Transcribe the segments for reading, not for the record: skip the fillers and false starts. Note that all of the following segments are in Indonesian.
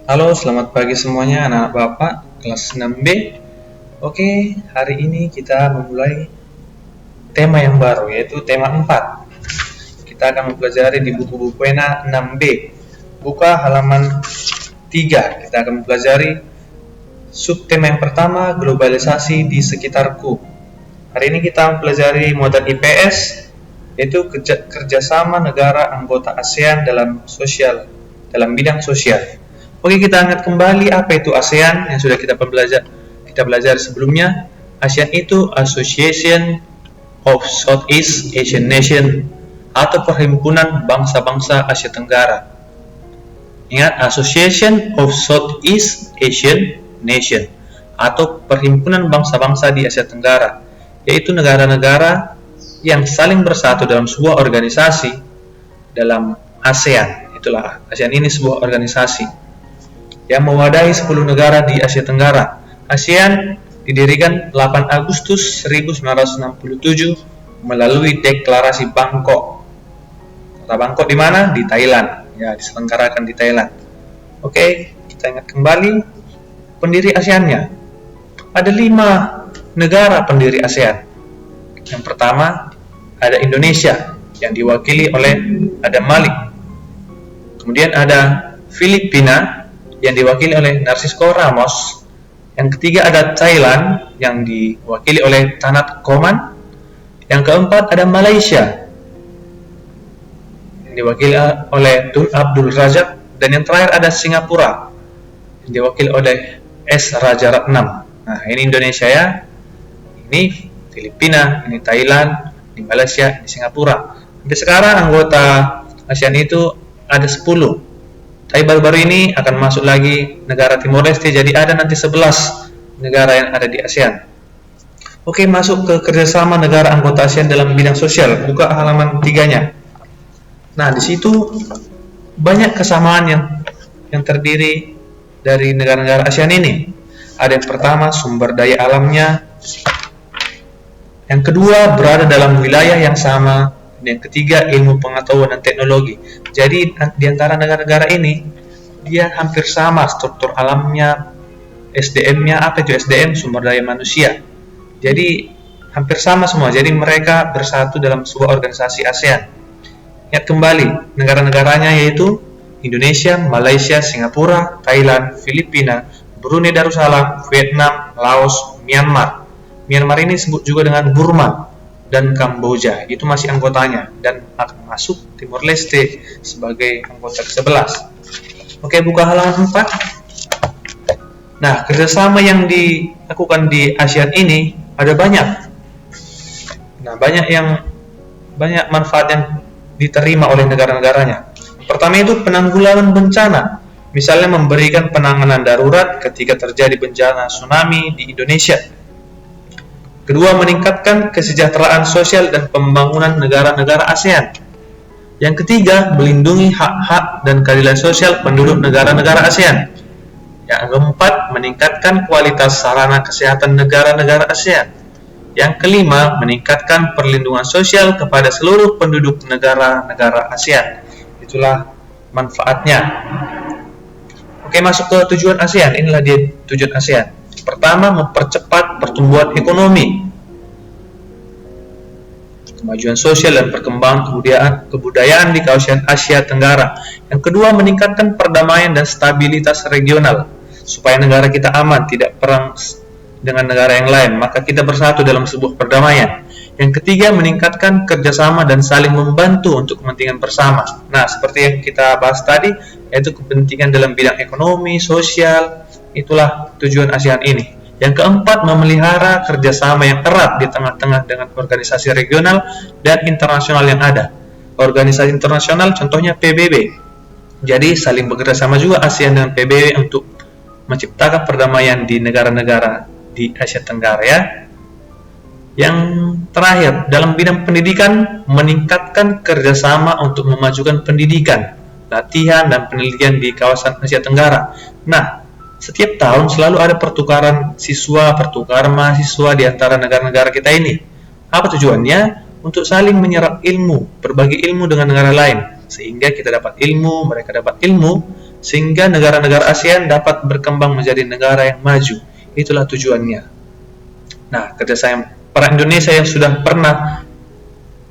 Halo, selamat pagi semuanya anak-anak Bapak kelas 6B. Oke, hari ini kita memulai tema yang baru, yaitu tema 4. Kita akan mempelajari di buku-buku pena 6B. Buka halaman 3. Kita akan mempelajari subtema yang pertama, globalisasi di sekitarku. Hari ini kita mempelajari modal IPS, yaitu kerjasama negara anggota ASEAN dalam bidang sosial. Oke, kita ingat kembali apa itu ASEAN yang sudah kita pelajari sebelumnya. ASEAN itu Association of Southeast Asian Nation atau Perhimpunan Bangsa-Bangsa Asia Tenggara. Ingat, Association of Southeast Asian Nation atau Perhimpunan Bangsa-Bangsa di Asia Tenggara, yaitu negara-negara yang saling bersatu dalam sebuah organisasi dalam ASEAN. Itulah ASEAN ini sebuah organisasi yang mewadahi 10 negara di Asia Tenggara. ASEAN didirikan 8 Agustus 1967 melalui Deklarasi Bangkok. Kota Bangkok di mana? Di Thailand. Ya, diselenggarakan di Thailand. Oke, kita ingat kembali pendiri ASEAN-nya. Ada 5 negara pendiri ASEAN. Yang pertama ada Indonesia yang diwakili oleh Adam Malik. Kemudian ada Filipina yang diwakili oleh Narcisco Ramos. Yang ketiga ada Thailand yang diwakili oleh Tanat Koman. Yang keempat ada Malaysia yang diwakili oleh Tun Abdul Razak. Dan yang terakhir ada Singapura yang diwakili oleh S. Rajaratnam. Nah, ini Indonesia ya, ini Filipina, ini Thailand, ini Malaysia, ini Singapura. Sampai sekarang anggota ASEAN itu ada 10. Tapi baru-baru ini akan masuk lagi negara Timor Leste, jadi ada nanti 11 negara yang ada di ASEAN. Oke, masuk ke kerjasama negara anggota ASEAN dalam bidang sosial. Buka halaman 3-nya. Nah, di situ banyak kesamaan yang terdiri dari negara-negara ASEAN ini. Ada yang pertama, sumber daya alamnya. Yang kedua, berada dalam wilayah yang sama. Dan yang ketiga, ilmu pengetahuan dan teknologi. Jadi di antara negara-negara ini dia hampir sama struktur alamnya, SDM-nya. Apa itu SDM? Sumber daya manusia. Jadi hampir sama semua. Jadi mereka bersatu dalam sebuah organisasi ASEAN. Ingat kembali negara-negaranya yaitu Indonesia, Malaysia, Singapura, Thailand, Filipina, Brunei Darussalam, Vietnam, Laos, Myanmar. Myanmar ini disebut juga dengan Burma dan Kamboja, itu masih anggotanya dan akan masuk Timor Leste sebagai anggota ke-11. Oke, buka halaman 4. Nah, kerjasama yang dilakukan di ASEAN ini ada banyak. Nah, banyak manfaat yang diterima oleh negara-negaranya. Pertama itu penanggulangan bencana, misalnya memberikan penanganan darurat ketika terjadi bencana tsunami di Indonesia. Kedua, meningkatkan kesejahteraan sosial dan pembangunan negara-negara ASEAN. Yang ketiga, melindungi hak-hak dan keadilan sosial penduduk negara-negara ASEAN. Yang keempat, meningkatkan kualitas sarana kesehatan negara-negara ASEAN. Yang kelima, meningkatkan perlindungan sosial kepada seluruh penduduk negara-negara ASEAN. Itulah manfaatnya. Oke, masuk ke tujuan ASEAN. Inilah dia tujuan ASEAN. Pertama, mempercepat pertumbuhan ekonomi, kemajuan sosial dan perkembangan kebudayaan di kawasan Asia Tenggara. Yang kedua, meningkatkan perdamaian dan stabilitas regional supaya negara kita aman, tidak perang dengan negara yang lain, maka kita bersatu dalam sebuah perdamaian. Yang ketiga, meningkatkan kerjasama dan saling membantu untuk kepentingan bersama. Nah, seperti yang kita bahas tadi, yaitu kepentingan dalam bidang ekonomi, sosial. Itulah tujuan ASEAN ini. Yang keempat, memelihara kerjasama yang erat di tengah-tengah dengan organisasi regional dan internasional yang ada. Organisasi internasional contohnya PBB. Jadi saling bekerjasama juga ASEAN dengan PBB untuk menciptakan perdamaian di negara-negara di Asia Tenggara ya. Yang terakhir, dalam bidang pendidikan, meningkatkan kerjasama untuk memajukan pendidikan, latihan, dan penelitian di kawasan Asia Tenggara. Nah, setiap tahun selalu ada pertukaran mahasiswa di antara negara-negara kita ini. Apa tujuannya? Untuk saling menyerap ilmu, berbagi ilmu dengan negara lain, sehingga kita dapat ilmu, mereka dapat ilmu, sehingga negara-negara ASEAN dapat berkembang menjadi negara yang maju. Itulah tujuannya. Nah, kerjasama peran Indonesia yang sudah pernah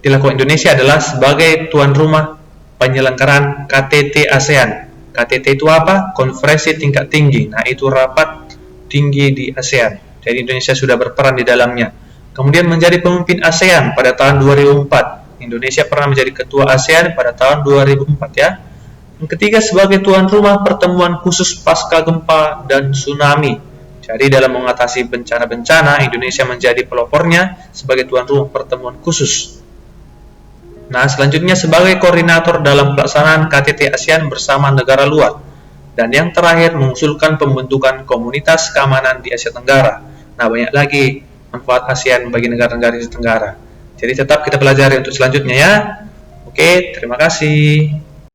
dilakukan Indonesia adalah sebagai tuan rumah penyelenggaraan KTT ASEAN. KTT itu apa? Konferensi tingkat tinggi. Nah, itu rapat tinggi di ASEAN. Jadi Indonesia sudah berperan di dalamnya. Kemudian menjadi pemimpin ASEAN pada tahun 2004. Indonesia pernah menjadi ketua ASEAN pada tahun 2004 ya. Yang ketiga, sebagai tuan rumah pertemuan khusus pasca gempa dan tsunami. Jadi dalam mengatasi bencana-bencana, Indonesia menjadi pelopornya sebagai tuan rumah pertemuan khusus. Nah, selanjutnya sebagai koordinator dalam pelaksanaan KTT ASEAN bersama negara luar. Dan yang terakhir, mengusulkan pembentukan komunitas keamanan di Asia Tenggara. Nah, banyak lagi manfaat ASEAN bagi negara-negara di Asia Tenggara. Jadi tetap kita pelajari untuk selanjutnya ya. Oke, terima kasih.